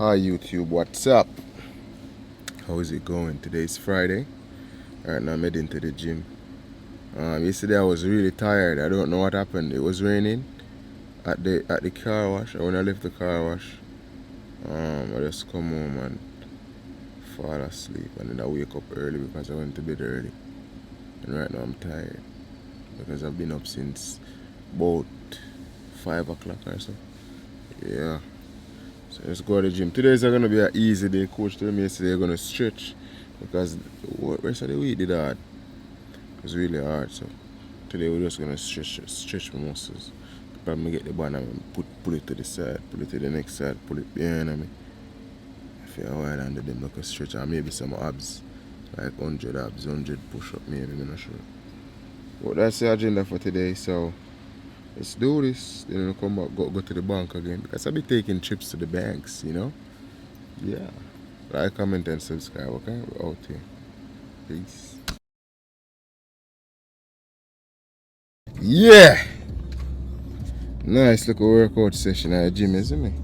Hi YouTube, what's up? How is it going? Today's Friday. Right now I'm heading to the gym. Yesterday I was really tired. I don't know what happened. It was raining at the car wash. When I left the car wash, I just come home and fall asleep, and then I wake up early because I went to bed early. And right now I'm tired because I've been up since about 5 o'clock or so. Yeah. So let's go to the gym. Today's gonna be an easy day. Coach told me yesterday you're gonna stretch because the rest of the week did hard. It was really hard. So today we're just gonna stretch my muscles. Probably get the band and pull it to the side, pull it to the next side, pull it behind me. I feel a while under them like a stretch, and maybe some abs, like 100 abs, 100 push up maybe, I'm not sure. But that's the agenda for today. So let's do this. Then we'll come back, go to the bank again because I'll be taking trips to the banks, you know. Yeah. Like, comment, and subscribe, okay? We're out here. Peace. Yeah! Nice little workout session at the gym, isn't it?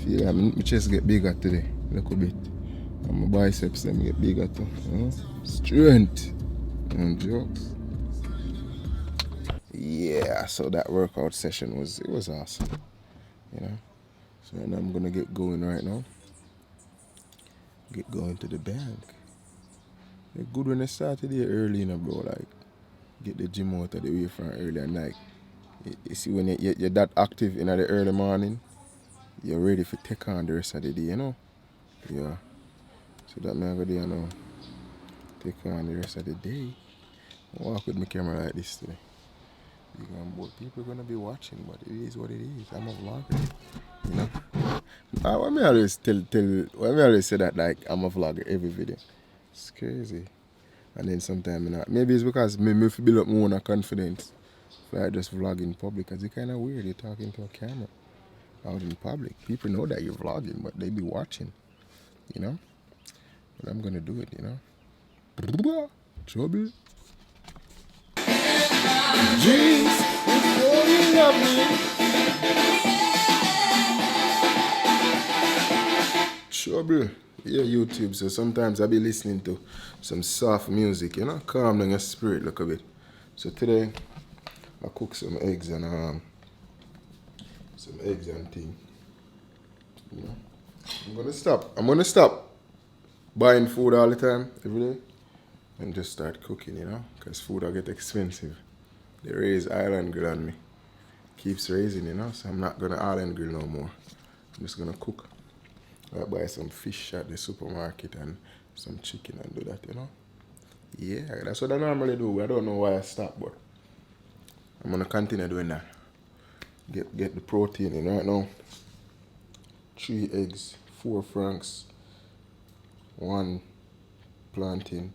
Feel like my chest get bigger today, a little bit. And my biceps them get bigger too. You know? Strength. And jokes. Yeah, so that workout session was awesome. You know? So now I'm gonna get going right now. Get going to the bank. It's good when I started here early, you know, bro. Like, get the gym out of the way from early at night. You see, when you're that active in the early morning, you're ready to take on the rest of the day, you know? Yeah. So that man go there now. Take on the rest of the day. I walk with my camera like this today. People are gonna be watching, but it is what it is. I'm a vlogger, you know. Why me always why me always say that like I'm a vlogger every video? It's crazy. And then sometimes not. Maybe it's because me build up my own confidence. So I just vlog in public, because it's kind of weird. You're talking to a camera out in public. People know that you're vlogging, but they be watching, you know. But I'm gonna do it, you know. Trouble. Jeez, before you love me. Trouble. Yeah, YouTube. So sometimes I be listening to some soft music, you know, calm down your spirit a little bit. So today I cook some eggs and thing. You know, I'm gonna stop buying food all the time, every day, and just start cooking. You know, because food will get expensive. They raise island grill on me. Keeps raising, you know. So I'm not gonna island grill no more. I'm just gonna cook. I buy some fish at the supermarket and some chicken and do that, you know. Yeah, that's what I normally do. I don't know why I stopped, but I'm gonna continue doing that. Get the protein in right now. 3 eggs, 4 franks, 1 plantain,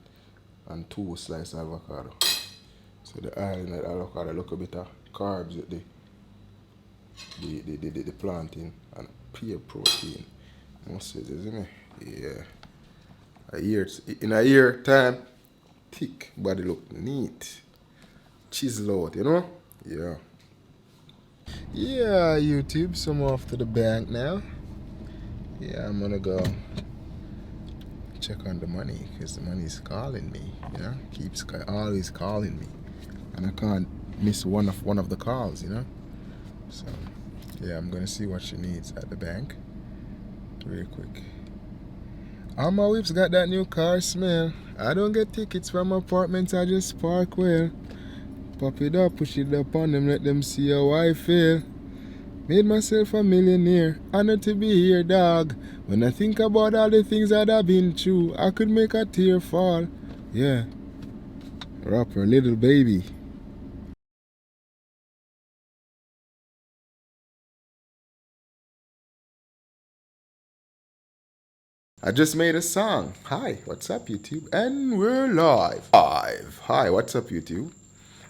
and 2 slices of avocado. So the oil in the avocado look a bit of carbs with the plantain and pure protein. Muscles, isn't it? Yeah. In a year time, thick body look neat. Chisel out, you know? Yeah. Yeah, YouTube, so I'm off to the bank now. Yeah, I'm gonna go check on the money because the money's calling me, you know? Keeps always calling me. And I can't miss one of the calls, you know? So, yeah, I'm gonna see what she needs at the bank. Real quick. All my whips got that new car smell. I don't get tickets from apartments, I just park well. Pop it up, push it up on them, let them see how I feel. Made myself a millionaire, honored to be here, dog. When I think about all the things that I've been through, I could make a tear fall. Yeah. Rapper, Lyttle baby. I just made a song. Hi, what's up, YouTube? And we're live. Hi, what's up, YouTube?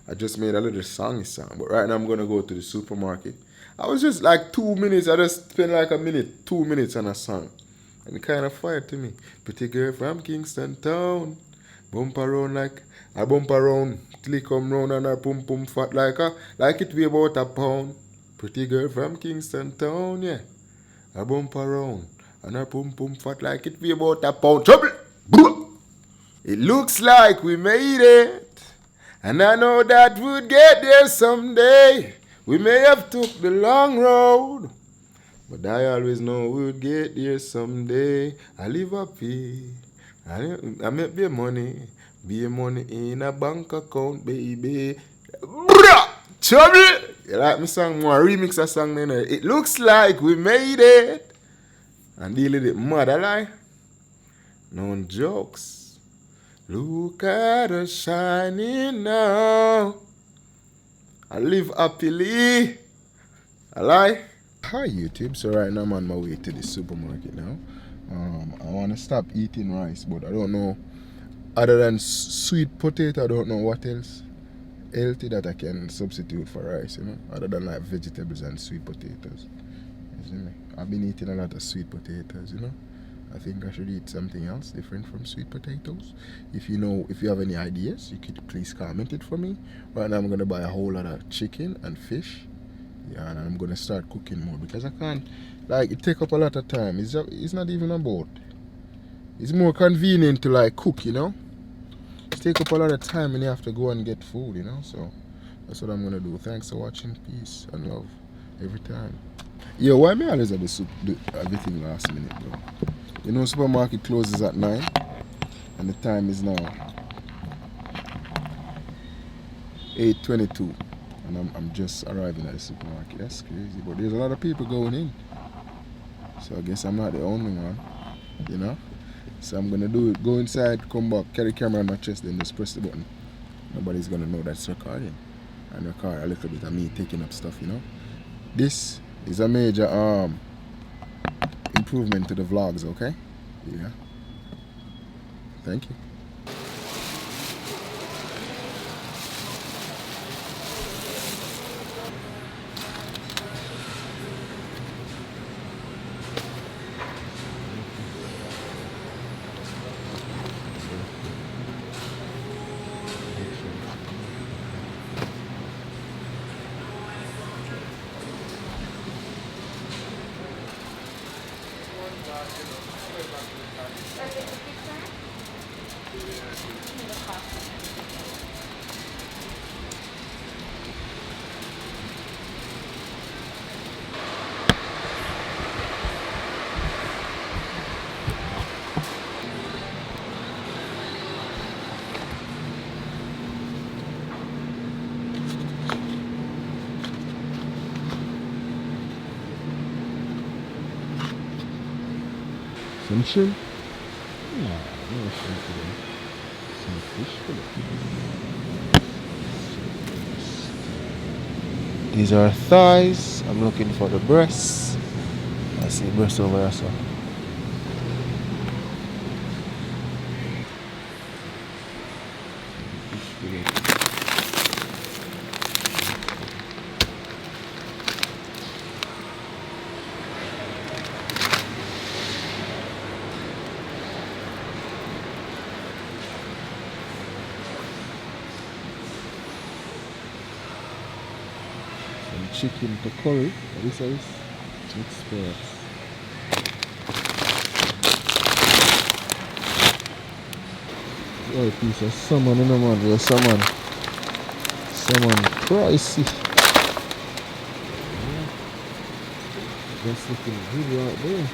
I just made a little song, but right now I'm gonna go to the supermarket. I was just like 2 minutes. I just spent like 2 minutes on a song, and it kind of fired to me. Pretty girl from Kingston town, bump around like I bump around till it come round and I pum pum fat like it weigh about a pound. Pretty girl from Kingston town, yeah. I bump around And her pum pum fat like it weigh about a pound. Trouble! Blah! It looks like we made it. And I know that we'd get there someday. We may have took the long road. But I always know we'd get there someday. I live up here. I make be money in a bank account, baby. Bruh! Trouble! You like me song more? Remix a song then. It looks like we made it. And deal with it mad, I lie. No jokes. Look at us shining now. I live happily. I lie. Hi YouTube, so right now I'm on my way to the supermarket now. I want to stop eating rice, but I don't know, other than sweet potato, I don't know what else healthy that I can substitute for rice, you know, other than like vegetables and sweet potatoes. You see me? I've been eating a lot of sweet potatoes, you know. I think I should eat something else different from sweet potatoes. If you have any ideas, you could please comment it for me. Right now I'm going to buy a whole lot of chicken and fish. Yeah, and I'm gonna start cooking more because I can't, like, it take up a lot of time. It's not even about, it's more convenient to like cook, you know. It take up a lot of time and you have to go and get food, you know. So that's what I'm gonna do. Thanks for watching. Peace and love every time. Yo, why me always have do everything last minute, bro? You know, supermarket closes at 9 and the time is now 8:22. And I'm just arriving at the supermarket. That's crazy. But there's a lot of people going in. So I guess I'm not the only one. You know? So I'm gonna do it. Go inside, come back, carry the camera on my chest, then just press the button. Nobody's gonna know that's recording. And record a little bit of me taking up stuff, you know? This is a major improvement to the vlogs, okay? Yeah. Thank you. Some shrimp? Nah, no shrimp today. Some fish today. These are thighs. I'm looking for the breasts. I see breasts over there, so. Chicken to curry. This is express. Oh, a piece of salmon in the man. There's salmon. Salmon pricey. Yeah. That's looking good right there.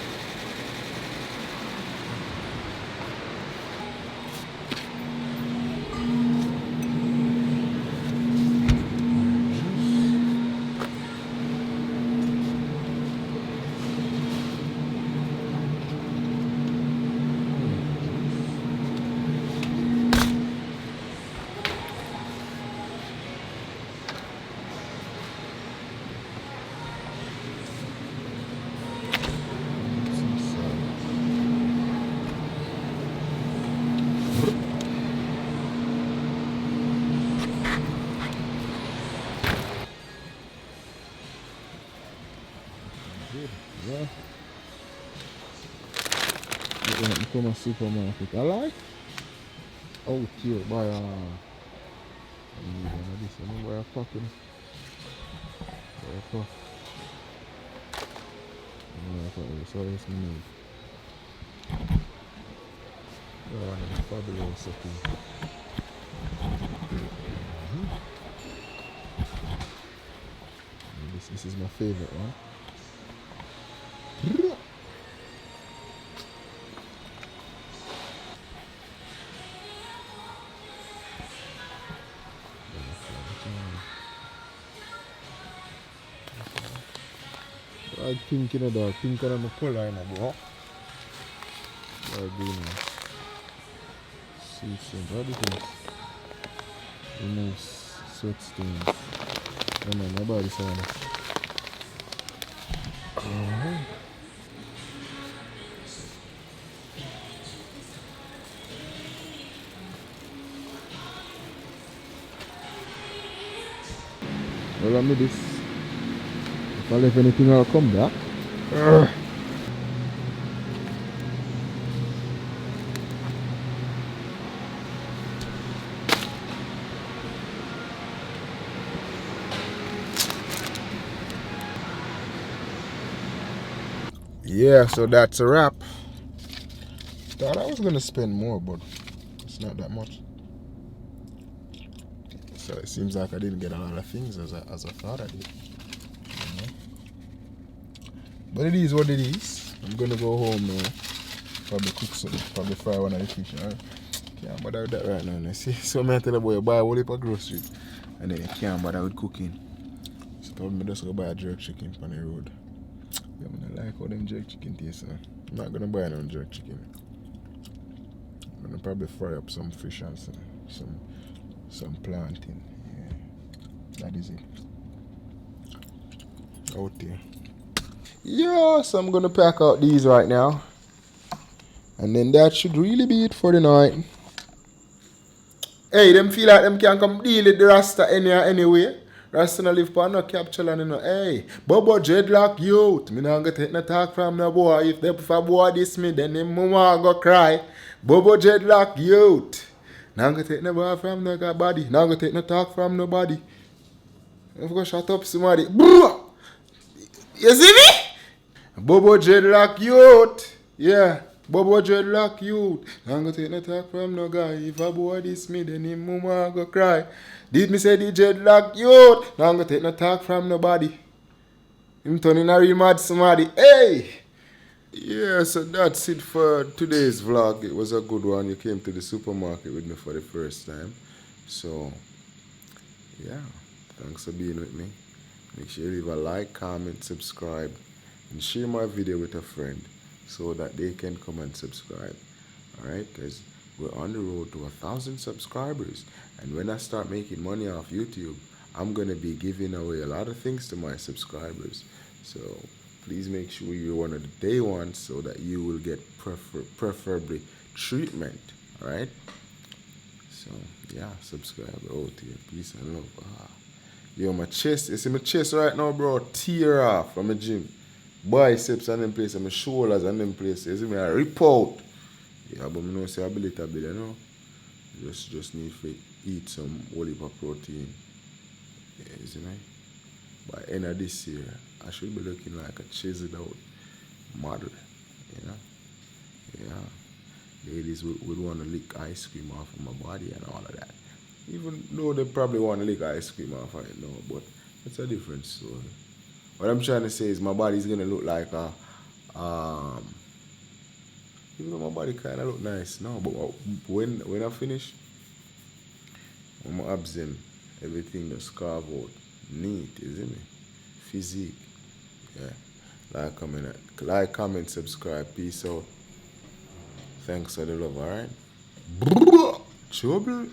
Yeah. We're going to come a supermarket. I like out here by this one where I'm packing. So it's me. One of the fabulous thing. This is my favorite one. I think in the pink on the color in the bro. Green. See some other things. Removes sweat stains. Oh man, my body sound. Well, I made this. If I leave anything, I'll come back. Yeah, so that's a wrap. Thought I was gonna spend more, but it's not that much. So it seems like I didn't get a lot of things as I thought I did. But it is what it is. I'm gonna go home now. Probably cook something. Probably fry one of the fish. Right? Can't bother with that right now. See, so I tell the boy buy a whole heap of groceries and then you can't bother with cooking. So probably just go buy a jerk chicken on the road. Yeah, I like how them jerk chicken taste. So I'm not gonna buy no jerk chicken. I'm gonna probably fry up some fish and some plantain. Yeah, that is it. Out there. Yeah, so I'm gonna pack out these right now. And then that should really be it for the night. Hey, them feel like them can come deal with the Rasta anyway. Rasta no live for no capture and no. Hey, Bobo dreadlock youth. Me not gonna take no talk from no boy. If they prefer boy this me, then them mama go cry. Bobo dreadlock youth. Not gonna take no boy from no body. Not gonna take no talk from nobody. I'm gonna shut up somebody. You see me? Bobo dreadlock youth. Yeah. Bobo dreadlock youth. I'm gonna take no talk from no guy. If a boy this me, then him mama go cry. Did me say the dreadlock youth? I'm gonna take no talk from nobody. Him turning a real mad somebody. Hey! Yeah, so that's it for today's vlog. It was a good one. You came to the supermarket with me for the first time. So, yeah. Thanks for being with me. Make sure you leave a like, comment, subscribe, and share my video with a friend so that they can come and subscribe. Alright, because we're on the road to 1,000 subscribers. And when I start making money off YouTube, I'm going to be giving away a lot of things to my subscribers. So please make sure you're one of the day ones so that you will get preferably treatment. Alright? So yeah, subscribe. Oh dear, peace and love. Yo, my chest, you see my chest right now, bro, tear off from the gym. Biceps and them places, my shoulders and them places. You see me, I rip out. Yeah, but I know say I build it a bit, you know. Just need to eat some whole heap of protein. Yeah, you see me? By the end of this year, I should be looking like a chiseled out model, you know. Yeah. Ladies would want to lick ice cream off of my body and all of that. Even though they probably want to lick ice cream off of it now, but it's a different story. What I'm trying to say is my body's gonna look like a even though my body kinda look nice now, but when I finish, when my abs in, everything just carve out neat, isn't it? Physique. Yeah. Like, comment, subscribe, peace out. Thanks for the love, alright? Trouble.